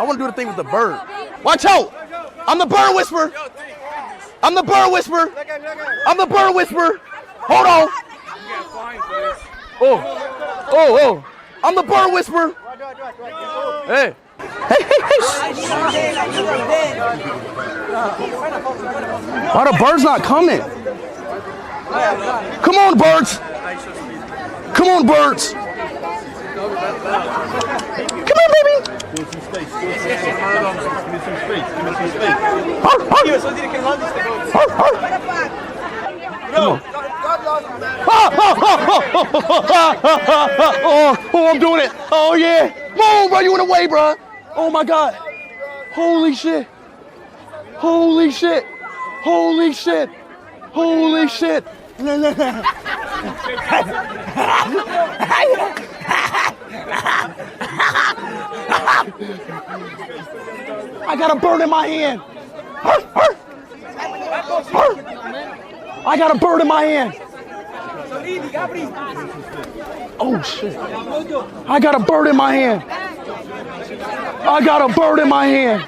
I want to do the thing with the bird. Watch out! I'm the bird whisperer. I'm the bird whisperer. I'm the bird whisperer. Hold on. Oh. I'm the bird whisperer. Hey. Hey. Why the birds not coming? Come on, birds. Come on, birds. Come on, baby. Give me some space. Give me some space. Oh, I'm doing it. Oh, yeah. Move, bro. You in the way, bro. Oh, my God. Holy shit. Holy shit. Holy shit. Holy shit. I got a bird in my hand. I got a bird in my hand. Oh shit. I got a bird in my hand. I got a bird in my hand.